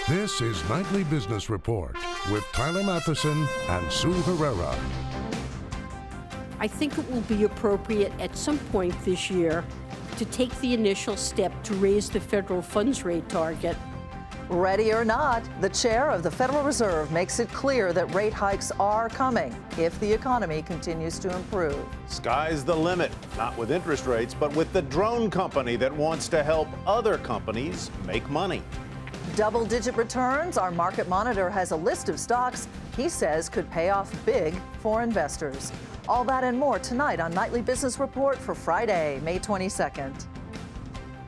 This is Nightly Business Report with Tyler Matheson and Sue Herrera. I think it will be appropriate at some point this year to take the initial step to raise the federal funds rate target. Ready or not, the chair of the Federal Reserve makes it clear that rate hikes are coming if the economy continues to improve. Sky's the limit, not with interest rates, but with the drone company that wants to help other companies make money. Double-digit returns. Our market monitor has a list of stocks he says could pay off big for investors. All that and more tonight on Nightly Business Report for Friday, May 22nd.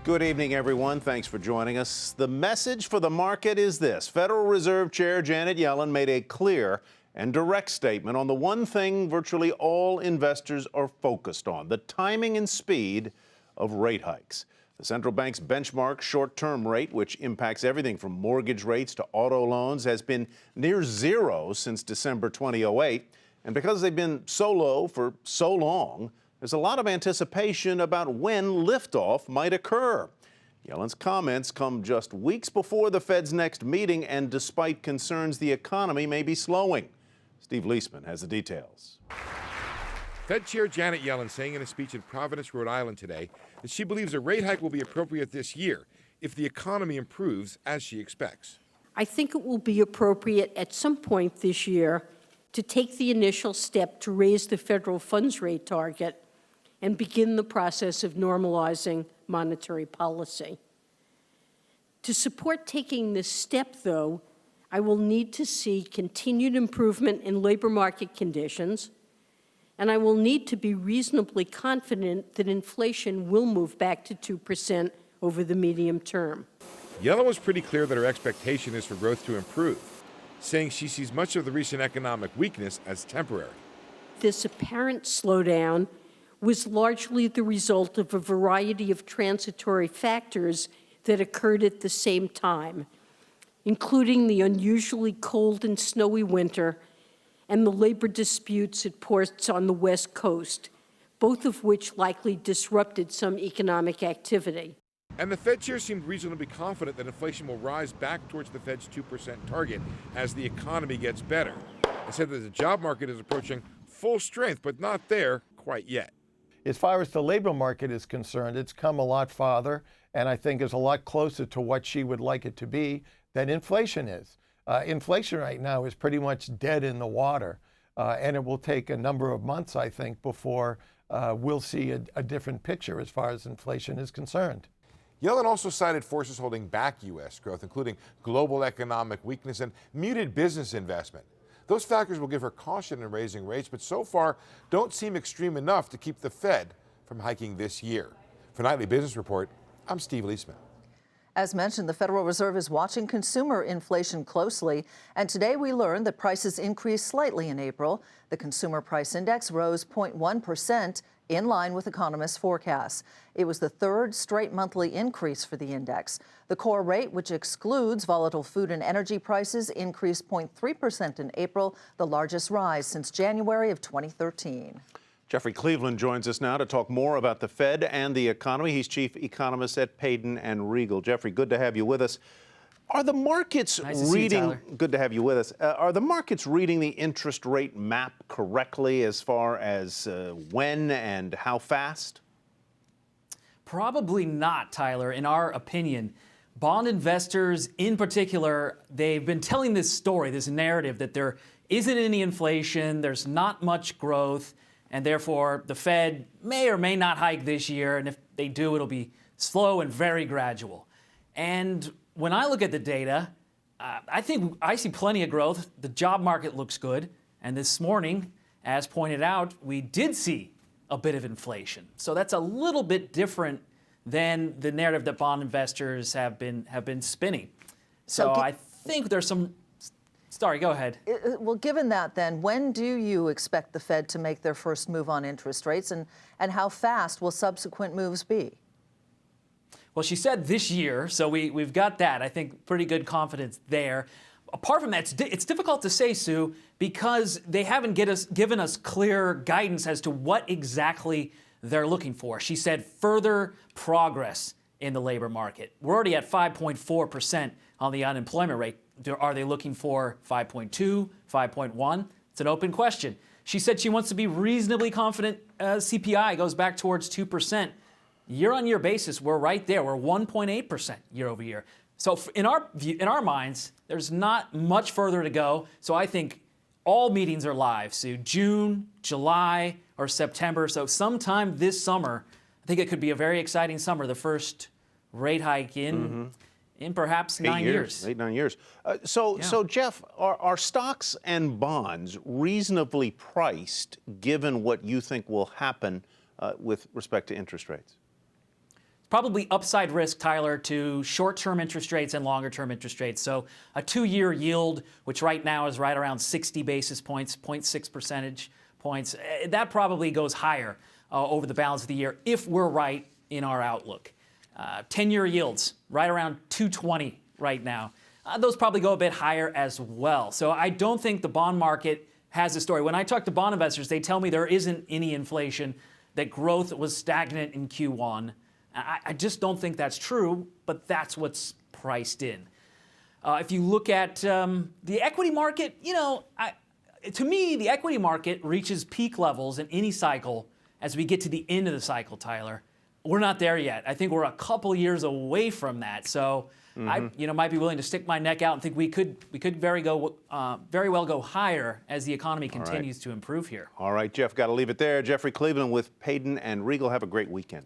Good evening, everyone. Thanks for joining us. The message for the market is this. Federal Reserve Chair Janet Yellen made a clear and direct statement on the one thing virtually all investors are focused on, the timing and speed of rate hikes. The central bank's benchmark short-term rate, which impacts everything from mortgage rates to auto loans, has been near zero since December 2008. And because they've been so low for so long, there's a lot of anticipation about when liftoff might occur. Yellen's comments come just weeks before the Fed's next meeting and despite concerns the economy may be slowing. Steve Leisman has the details. Fed Chair Janet Yellen saying in a speech in Providence, Rhode Island today that she believes a rate hike will be appropriate this year if the economy improves as she expects. I think it will be appropriate at some point this year to take the initial step to raise the federal funds rate target and begin the process of normalizing monetary policy. To support taking this step, though, I will need to see continued improvement in labor market conditions, and I will need to be reasonably confident that inflation will move back to 2% over the medium term. Yellen was pretty clear that her expectation is for growth to improve, saying she sees much of the recent economic weakness as temporary. This apparent slowdown was largely the result of a variety of transitory factors that occurred at the same time, including the unusually cold and snowy winter and the labor disputes at ports on the West Coast, both of which likely disrupted some economic activity. And the Fed chair seemed reasonably confident that inflation will rise back towards the Fed's 2% target as the economy gets better, and said that the job market is approaching full strength, but not there quite yet. As far as the labor market is concerned, it's come a lot farther, and I think is a lot closer to what she would like it to be than inflation is. Inflation right now is pretty much dead in the water, and it will take a number of months, I think, before we'll see a different picture as far as inflation is concerned. Yellen also cited forces holding back U.S. growth, including global economic weakness and muted business investment. Those factors will give her caution in raising rates, but so far don't seem extreme enough to keep the Fed from hiking this year. For Nightly Business Report, I'm Steve Leisman. As mentioned, the Federal Reserve is watching consumer inflation closely, and today we learned that prices increased slightly in April. The Consumer Price Index rose 0.1%, in line with economists' forecasts. It was the third straight monthly increase for the index. The core rate, which excludes volatile food and energy prices, increased 0.3% in April, the largest rise since January of 2013. Jeffrey Cleveland joins us now to talk more about the Fed and the economy. He's chief economist at Payden and Regal. Jeffrey, good to have you with us. Are the markets reading? Good to have you with us. Are the markets reading the interest rate map correctly as far as when and how fast? Probably not, Tyler. In our opinion, bond investors, in particular, they've been telling this story, this narrative that there isn't any inflation, there's not much growth, and therefore the Fed may or may not hike this year, and if they do, it'll be slow and very gradual. And when I look at the data, I think I see plenty of growth. The job market looks good. And this morning, as pointed out, we did see a bit of inflation. So that's a little bit different than the narrative that bond investors have been spinning. So I think there's some. Sorry, go ahead. Well, given that, then, when do you expect the Fed to make their first move on interest rates, and how fast will subsequent moves be? Well, she said this year, so we've got that. I think pretty good confidence there. Apart from that, it's difficult to say, Sue, because they haven't given us clear guidance as to what exactly they're looking for. She said further progress in the labor market. We're already at 5.4% on the unemployment rate. Are they looking for 5.2, 5.1? It's an open question. She said she wants to be reasonably confident CPI goes back towards 2%. Year-on-year basis, we're right there. We're 1.8% year over year. So in our minds, there's not much further to go. So I think all meetings are live. So June, July, or September. So sometime this summer, I think it could be a very exciting summer. The first rate hike in perhaps 9 years. 8-9 years. So Jeff, are stocks and bonds reasonably priced given what you think will happen with respect to interest rates? Probably upside risk, Tyler, to short-term interest rates and longer-term interest rates. So a 2-year yield, which right now is right around 60 basis points, 0.6 percentage points, that probably goes higher over the balance of the year if we're right in our outlook. 10-year yields, right around 220 right now. Those probably go a bit higher as well. So I don't think the bond market has a story. When I talk to bond investors, they tell me there isn't any inflation, that growth was stagnant in Q1. I just don't think that's true, but that's what's priced in. If you look at the equity market, to me, the equity market reaches peak levels in any cycle as we get to the end of the cycle, Tyler. We're not there yet. I think we're a couple years away from that. So I might be willing to stick my neck out and think we could very well go higher as the economy continues to improve here. All right, Jeff, got to leave it there. Jeffrey Cleveland with Payden and Regal. Have a great weekend.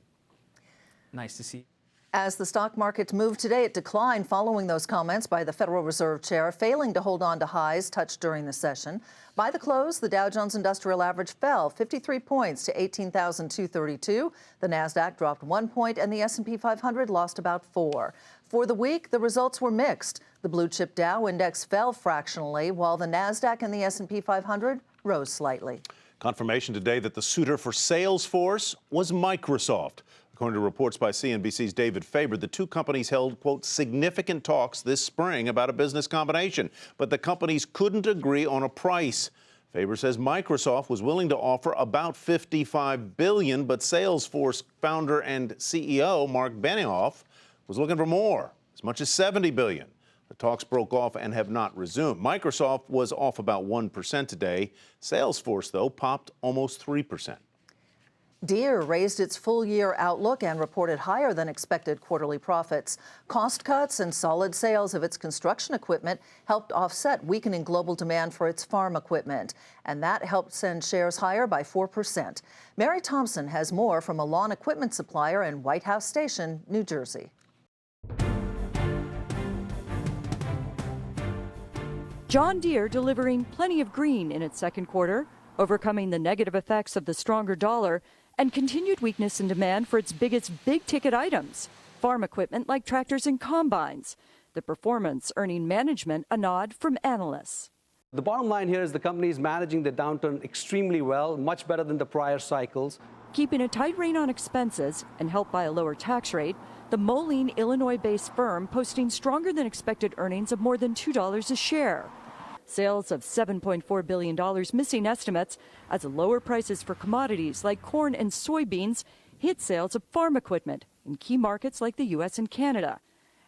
Nice to see. As the stock market moved today, it declined following those comments by the Federal Reserve Chair, failing to hold on to highs touched during the session. By the close, the Dow Jones Industrial Average fell 53 points to 18,232. The Nasdaq dropped 1 point, and the S&P 500 lost about 4. For the week, the results were mixed. The blue chip Dow index fell fractionally, while the Nasdaq and the S&P 500 rose slightly. Confirmation today that the suitor for Salesforce was Microsoft. According to reports by CNBC's David Faber, the two companies held, quote, significant talks this spring about a business combination, but the companies couldn't agree on a price. Faber says Microsoft was willing to offer about $55 billion, but Salesforce founder and CEO Mark Benioff was looking for more, as much as $70 billion. The talks broke off and have not resumed. Microsoft was off about 1% today. Salesforce, though, popped almost 3%. Deere raised its full-year outlook and reported higher than expected quarterly profits. Cost cuts and solid sales of its construction equipment helped offset weakening global demand for its farm equipment, and that helped send shares higher by 4%. Mary Thompson has more from a lawn equipment supplier in White House Station, New Jersey. John Deere delivering plenty of green in its second quarter, overcoming the negative effects of the stronger dollar and continued weakness in demand for its biggest big-ticket items, farm equipment like tractors and combines. The performance earning management a nod from analysts. The bottom line here is the company is managing the downturn extremely well, much better than the prior cycles. Keeping a tight rein on expenses and helped by a lower tax rate, the Moline, Illinois-based firm posting stronger than expected earnings of more than $2 a share. Sales of $7.4 billion missing estimates as lower prices for commodities like corn and soybeans hit sales of farm equipment in key markets like the U.S. and Canada.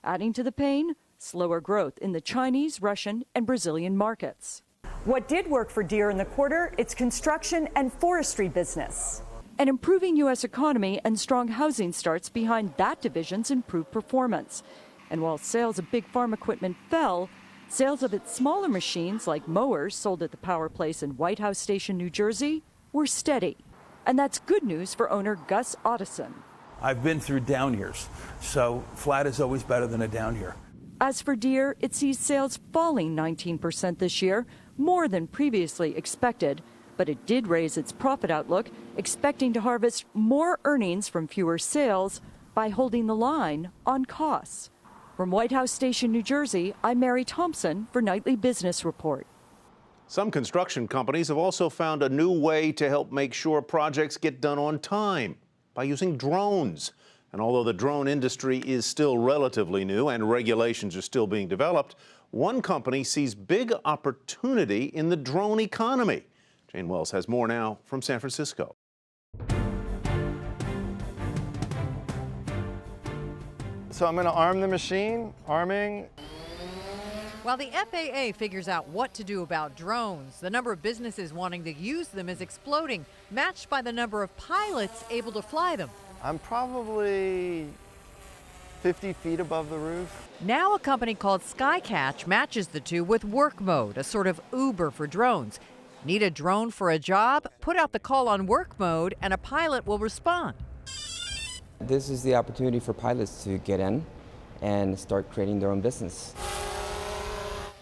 Adding to the pain, slower growth in the Chinese, Russian, and Brazilian markets. What did work for Deere in the quarter? Its construction and forestry business. An improving U.S. economy and strong housing starts behind that division's improved performance. And while sales of big farm equipment fell, sales of its smaller machines, like mowers sold at the Power Place in White House Station, New Jersey, were steady. And that's good news for owner Gus Otteson. I've been through down years, so flat is always better than a down year. As for Deere, it sees sales falling 19% this year, more than previously expected. But it did raise its profit outlook, expecting to harvest more earnings from fewer sales by holding the line on costs. From White House Station, New Jersey, I'm Mary Thompson for Nightly Business Report. Some construction companies have also found a new way to help make sure projects get done on time by using drones. And although the drone industry is still relatively new and regulations are still being developed, one company sees big opportunity in the drone economy. Jane Wells has more now from San Francisco. So I'm going to arm the machine, arming. While the FAA figures out what to do about drones, the number of businesses wanting to use them is exploding, matched by the number of pilots able to fly them. I'm probably 50 feet above the roof. Now a company called Skycatch matches the two with work mode, a sort of Uber for drones. Need a drone for a job? Put out the call on work mode and a pilot will respond. This is the opportunity for pilots to get in and start creating their own business.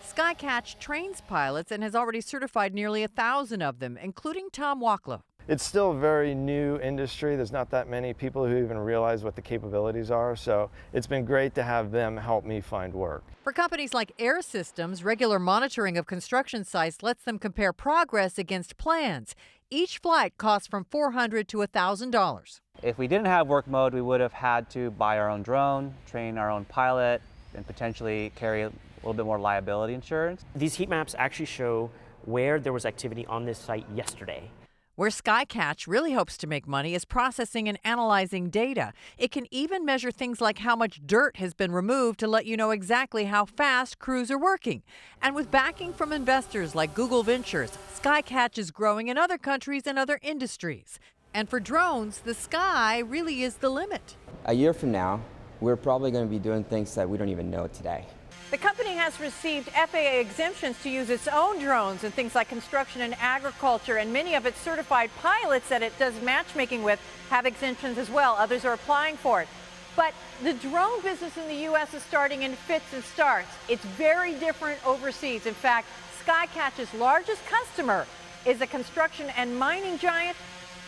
Skycatch trains pilots and has already certified nearly 1,000 of them, including Tom Wacklow. It's still a very new industry. There's not that many people who even realize what the capabilities are. So it's been great to have them help me find work. For companies like Air Systems, regular monitoring of construction sites lets them compare progress against plans. Each flight costs from $400 to $1,000. If we didn't have work mode, we would have had to buy our own drone, train our own pilot, and potentially carry a little bit more liability insurance. These heat maps actually show where there was activity on this site yesterday. Where Skycatch really hopes to make money is processing and analyzing data. It can even measure things like how much dirt has been removed to let you know exactly how fast crews are working. And with backing from investors like Google Ventures, Skycatch is growing in other countries and other industries. And for drones, the sky really is the limit. A year from now, we're probably going to be doing things that we don't even know today. The company has received FAA exemptions to use its own drones in things like construction and agriculture, and many of its certified pilots that it does matchmaking with have exemptions as well. Others are applying for it. But the drone business in the U.S. is starting in fits and starts. It's very different overseas. In fact, Skycatch's largest customer is a construction and mining giant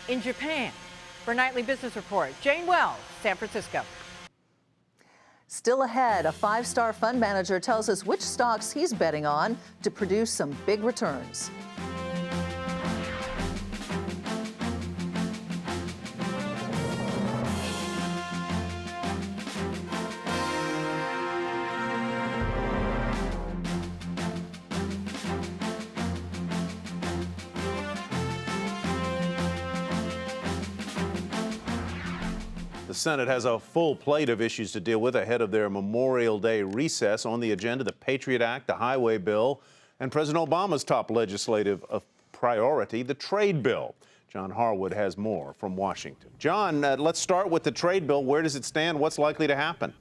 in Japan. For Nightly Business Report, Jane Wells, San Francisco. Still ahead, a five-star fund manager tells us which stocks he's betting on to produce some big returns. The Senate has a full plate of issues to deal with ahead of their Memorial Day recess. On the agenda, the Patriot Act, the Highway Bill, and President Obama's top legislative priority, the trade bill. John Harwood has more from Washington. John, let's start with the trade bill. Where does it stand? What's likely to happen?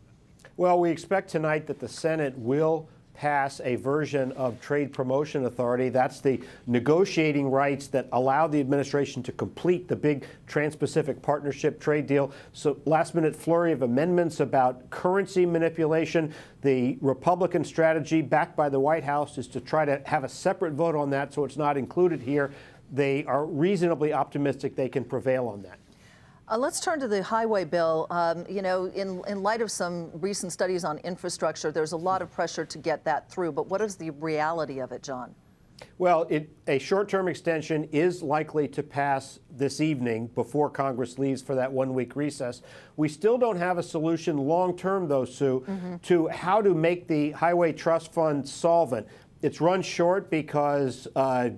Well, we expect tonight that the Senate will pass a version of Trade Promotion Authority. That's the negotiating rights that allow the administration to complete the big Trans-Pacific Partnership trade deal. So last-minute flurry of amendments about currency manipulation. The Republican strategy backed by the White House is to try to have a separate vote on that, so it's not included here. They are reasonably optimistic they can prevail on that. Let's turn to the highway bill. In light of some recent studies on infrastructure, there's a lot of pressure to get that through. But what is the reality of it, John? Well, a short-term extension is likely to pass this evening before Congress leaves for that one-week recess. We still don't have a solution long-term, though, Sue, to how to make the Highway Trust Fund solvent. It's run short because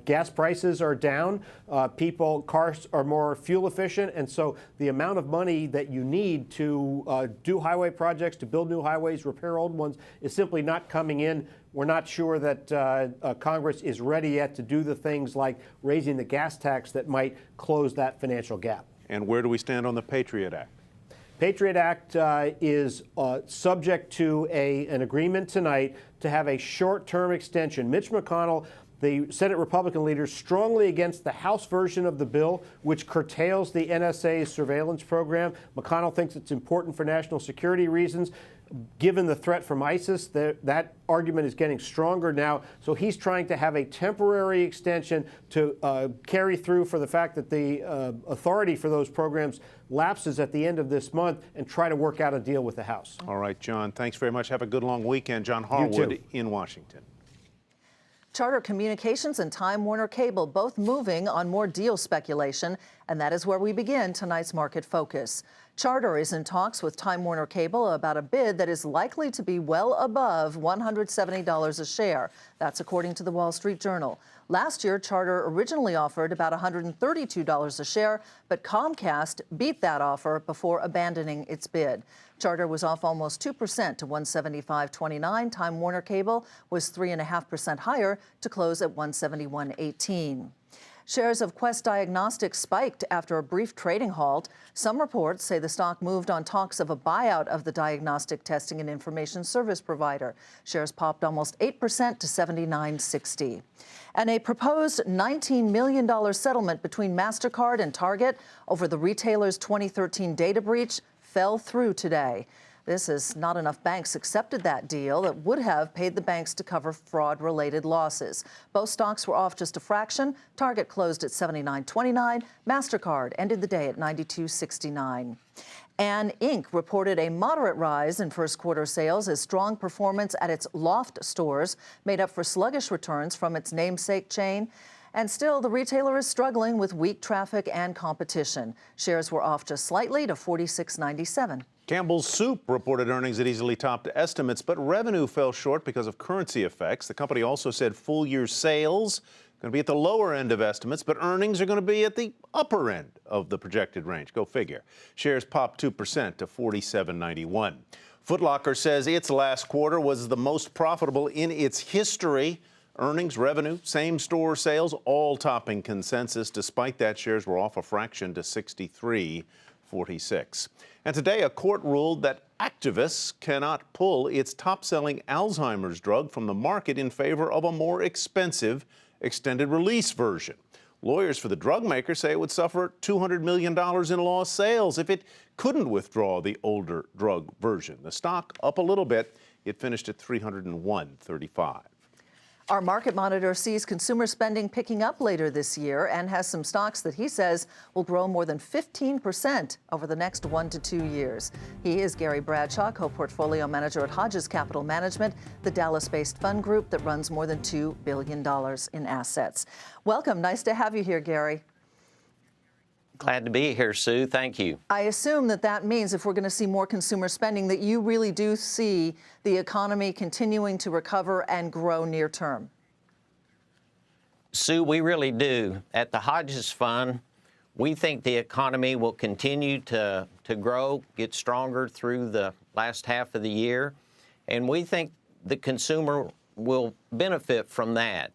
gas prices are down, cars are more fuel efficient, and so the amount of money that you need to do highway projects, to build new highways, repair old ones, is simply not coming in. We're not sure that Congress is ready yet to do the things like raising the gas tax that might close that financial gap. And where do we stand on the Patriot Act? Patriot Act is subject to an agreement tonight to have a short-term extension. Mitch McConnell, the Senate Republican leader, strongly against the House version of the bill, which curtails the NSA's surveillance program. McConnell thinks it's important for national security reasons. Given the threat from ISIS, that argument is getting stronger now. So he's trying to have a temporary extension to carry through for the fact that the authority for those programs lapses at the end of this month and try to work out a deal with the House. All right, John, thanks very much. Have a good long weekend. John Harwood in Washington. Charter Communications and Time Warner Cable both moving on more deal speculation, and that is where we begin tonight's market focus. Charter is in talks with Time Warner Cable about a bid that is likely to be well above $170 a share. That's according to the Wall Street Journal. Last year, Charter originally offered about $132 a share, but Comcast beat that offer before abandoning its bid. Charter was off almost 2% to 175.29. Time Warner Cable was 3.5% higher to close at 171.18. Shares of Quest Diagnostics spiked after a brief trading halt. Some reports say the stock moved on talks of a buyout of the diagnostic testing and information service provider. Shares popped almost 8% to 79.60. And a proposed $19 million settlement between MasterCard and Target over the retailer's 2013 data breach fell through today. This is not enough banks accepted that deal that would have paid the banks to cover fraud-related losses. Both stocks were off just a fraction. Target closed at 79.29. MasterCard ended the day at 92.69. And Inc. reported a moderate rise in first quarter sales as strong performance at its Loft stores made up for sluggish returns from its namesake chain. And still, the retailer is struggling with weak traffic and competition. Shares were off just slightly to 46.97. Campbell's Soup reported earnings that easily topped estimates, but revenue fell short because of currency effects. The company also said full-year sales going to be at the lower end of estimates, but earnings are going to be at the upper end of the projected range. Go figure. Shares popped 2% to 47.91. Foot Locker says its last quarter was the most profitable in its history. Earnings, revenue, same-store sales, all topping consensus. Despite that, shares were off a fraction to 63.46. And today, a court ruled that activists cannot pull its top-selling Alzheimer's drug from the market in favor of a more expensive extended-release version. Lawyers for the drug maker say it would suffer $200 million in lost sales if it couldn't withdraw the older drug version. The stock up a little bit. It finished at $301.35. Our market monitor sees consumer spending picking up later this year and has some stocks that he says will grow more than 15% over the next 1 to 2 years. He is Gary Bradshaw, co-portfolio manager at Hodges Capital Management, the Dallas-based fund group that runs more than $2 billion in assets. Welcome. Nice to have you here, Gary. Glad to be here, Sue. Thank you. I assume that means if we're going to see more consumer spending, that you really do see the economy continuing to recover and grow near term. Sue, we really do. At the Hodges Fund, we think the economy will continue to grow, get stronger through the last half of the year, and we think the consumer will benefit from that.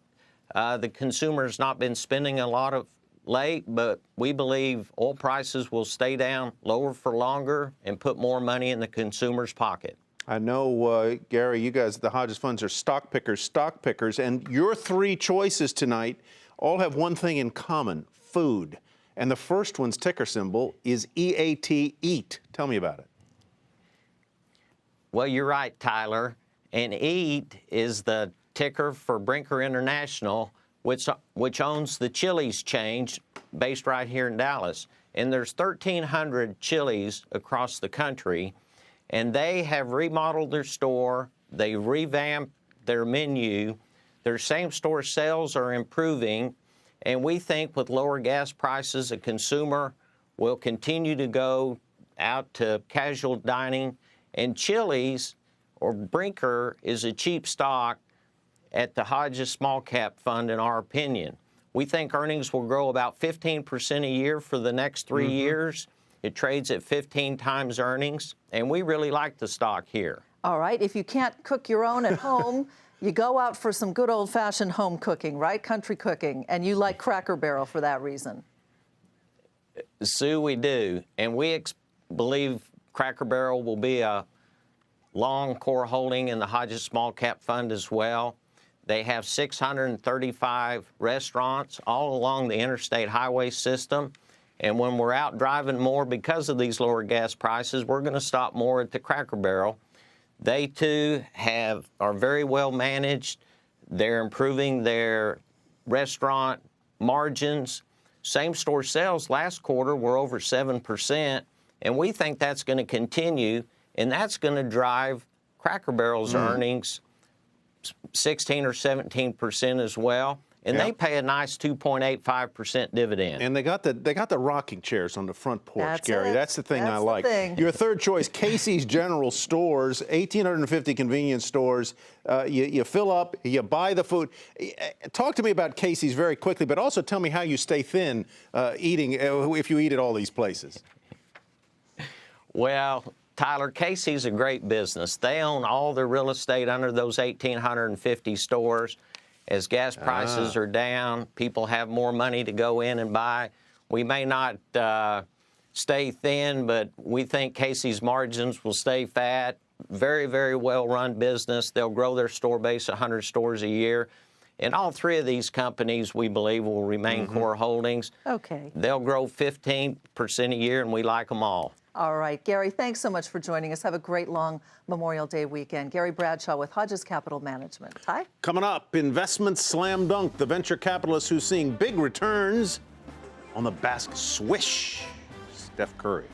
The consumer has not been spending a lot of late, but we believe oil prices will stay down lower for longer and put more money in the consumer's pocket. I know, Gary, you guys at the Hodges Funds are stock pickers, and your three choices tonight all have one thing in common: food. And the first one's ticker symbol is EAT, EAT. Tell me about it. Well, you're right, Tyler. And EAT is the ticker for Brinker International, which owns the Chili's chain based right here in Dallas. And there's 1,300 Chili's across the country, and they have remodeled their store. They revamped their menu. Their same-store sales are improving, and we think with lower gas prices, a consumer will continue to go out to casual dining. And Chili's, or Brinker, is a cheap stock at the Hodges Small Cap Fund, in our opinion. We think earnings will grow about 15% a year for the next 3 years. It trades at 15 times earnings, and we really like the stock here. All right. If you can't cook your own at home, you go out for some good old-fashioned home cooking, right? Country cooking. And you like Cracker Barrel for that reason. Sue, we do. And we believe Cracker Barrel will be a long core holding in the Hodges Small Cap Fund as well. They have 635 restaurants all along the interstate highway system. And when we're out driving more because of these lower gas prices, we're going to stop more at the Cracker Barrel. They, too, are very well managed. They're improving their restaurant margins. Same-store sales last quarter were over 7%, and we think that's going to continue, and that's going to drive Cracker Barrel's earnings 16 or 17% as well. And they pay a nice 2.85% dividend. And they got the rocking chairs on the front porch, That's Gary. it. That's the thing That's I the like. thing. Your third choice, Casey's General Stores, 1,850 convenience stores. You fill up, you buy the food. Talk to me about Casey's very quickly, but also tell me how you stay thin eating if you eat at all these places. Well, Tyler, Casey's a great business. They own all their real estate under those 1,850 stores. As gas prices are down, people have more money to go in and buy. We may not stay thin, but we think Casey's margins will stay fat. Very, very well-run business. They'll grow their store base 100 stores a year. And all three of these companies, we believe, will remain core holdings. Okay. They'll grow 15% a year, and we like them all. All right, Gary, thanks so much for joining us. Have a great long Memorial Day weekend. Gary Bradshaw with Hodges Capital Management. Ty? Coming up, investment slam dunk. The venture capitalist who's seeing big returns on the Basque swish, Steph Curry.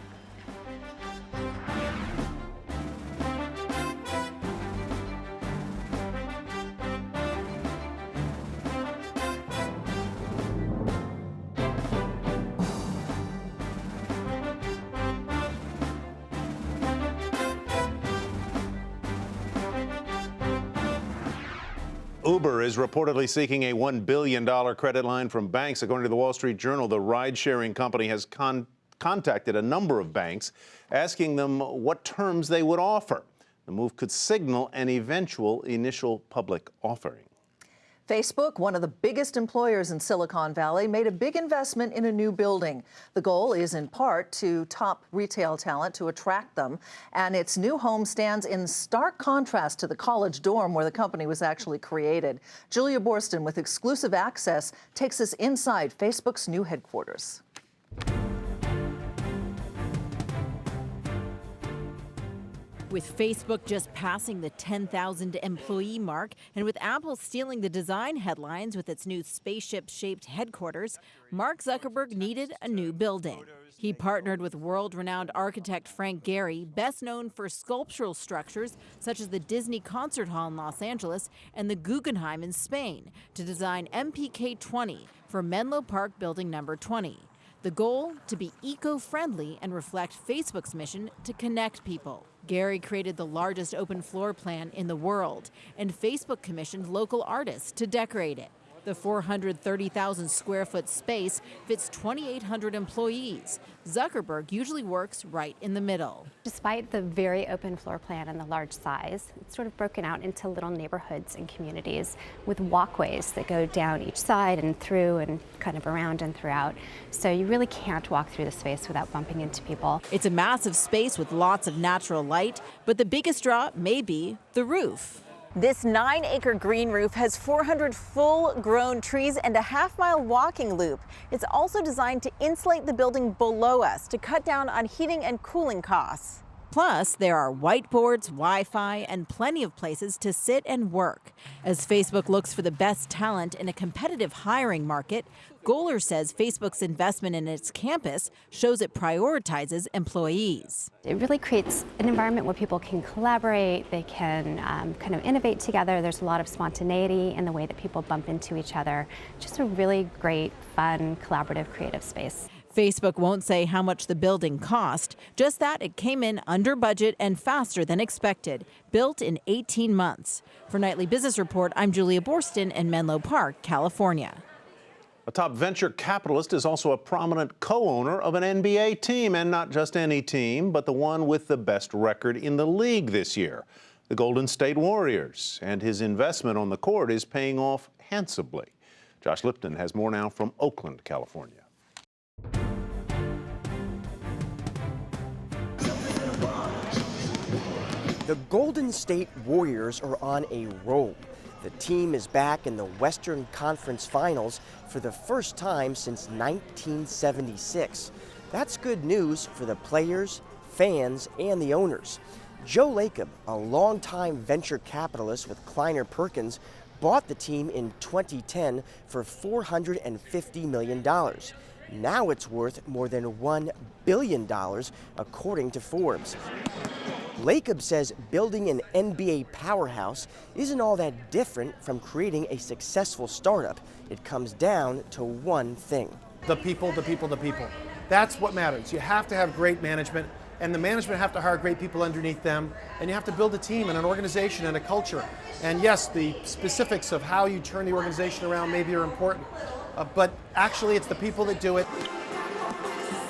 Uber is reportedly seeking a $1 billion credit line from banks. According to the Wall Street Journal, the ride-sharing company has contacted a number of banks, asking them what terms they would offer. The move could signal an eventual initial public offering. Facebook, one of the biggest employers in Silicon Valley, made a big investment in a new building. The goal is in part to top retail talent, to attract them. And its new home stands in stark contrast to the college dorm where the company was actually created. Julia Borston with exclusive access takes us inside Facebook's new headquarters. With Facebook just passing the 10,000 employee mark, and with Apple stealing the design headlines with its new spaceship-shaped headquarters, Mark Zuckerberg needed a new building. He partnered with world-renowned architect Frank Gehry, best known for sculptural structures such as the Disney Concert Hall in Los Angeles and the Guggenheim in Spain, to design MPK 20 for Menlo Park Building Number 20. The goal, to be eco-friendly and reflect Facebook's mission to connect people. Gehry created the largest open floor plan in the world, and Facebook commissioned local artists to decorate it. The 430,000 square foot space fits 2,800 employees. Zuckerberg usually works right in the middle. Despite the very open floor plan and the large size, it's sort of broken out into little neighborhoods and communities with walkways that go down each side and through and kind of around and throughout. So you really can't walk through the space without bumping into people. It's a massive space with lots of natural light, but the biggest draw may be the roof. This 9-acre green roof has 400 full-grown trees and a half-mile walking loop. It's also designed to insulate the building below us to cut down on heating and cooling costs. Plus, there are whiteboards, Wi-Fi, and plenty of places to sit and work. As Facebook looks for the best talent in a competitive hiring market, Gohler says Facebook's investment in its campus shows it prioritizes employees. It really creates an environment where people can collaborate, they can kind of innovate together. There's a lot of spontaneity in the way that people bump into each other. Just a really great, fun, collaborative, creative space. Facebook won't say how much the building cost, just that it came in under budget and faster than expected, built in 18 months. For Nightly Business Report, I'm Julia Borston in Menlo Park, California. A top venture capitalist is also a prominent co-owner of an NBA team, and not just any team, but the one with the best record in the league this year, the Golden State Warriors. And his investment on the court is paying off handsomely. Josh Lipton has more now from Oakland, California. The Golden State Warriors are on a roll. The team is back in the Western Conference Finals for the first time since 1976. That's good news for the players, fans, and the owners. Joe Lacob, a longtime venture capitalist with Kleiner Perkins, bought the team in 2010 for $450 million. Now it's worth more than $1 billion, according to Forbes. Lacob says building an NBA powerhouse isn't all that different from creating a successful startup. It comes down to one thing. The people, the people, the people. That's what matters. You have to have great management, and the management have to hire great people underneath them, and you have to build a team and an organization and a culture. And yes, the specifics of how you turn the organization around maybe are important, but actually it's the people that do it.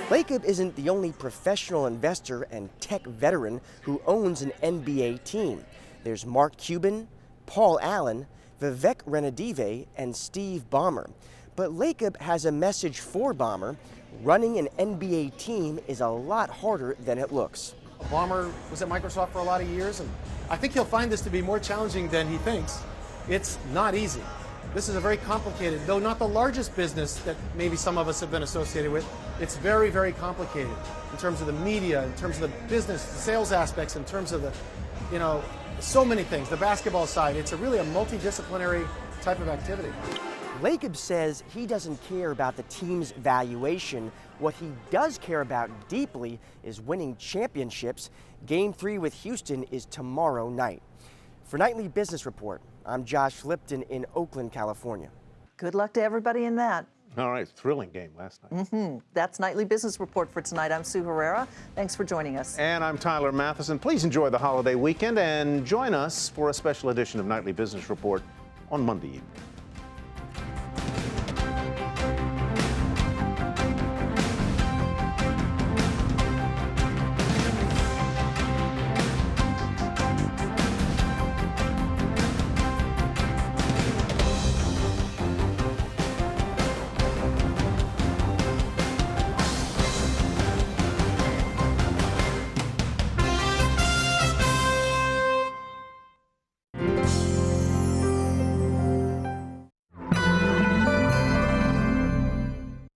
Lacob isn't the only professional investor and tech veteran who owns an NBA team. There's Mark Cuban, Paul Allen, Vivek Ranadive, and Steve Ballmer. But Lacob has a message for Ballmer. Running an NBA team is a lot harder than it looks. Ballmer was at Microsoft for a lot of years, and I think he'll find this to be more challenging than he thinks. It's not easy. This is a very complicated, though not the largest business that maybe some of us have been associated with. It's very, very complicated in terms of the media, in terms of the business, the sales aspects, in terms of the, so many things, the basketball side. It's really a multidisciplinary type of activity. Lacob says he doesn't care about the team's valuation. What he does care about deeply is winning championships. Game 3 with Houston is tomorrow night. For Nightly Business Report, I'm Josh Lipton in Oakland, California. Good luck to everybody in that. All right, thrilling game last night. That's Nightly Business Report for tonight. I'm Sue Herrera. Thanks for joining us. And I'm Tyler Matheson. Please enjoy the holiday weekend and join us for a special edition of Nightly Business Report on Monday evening.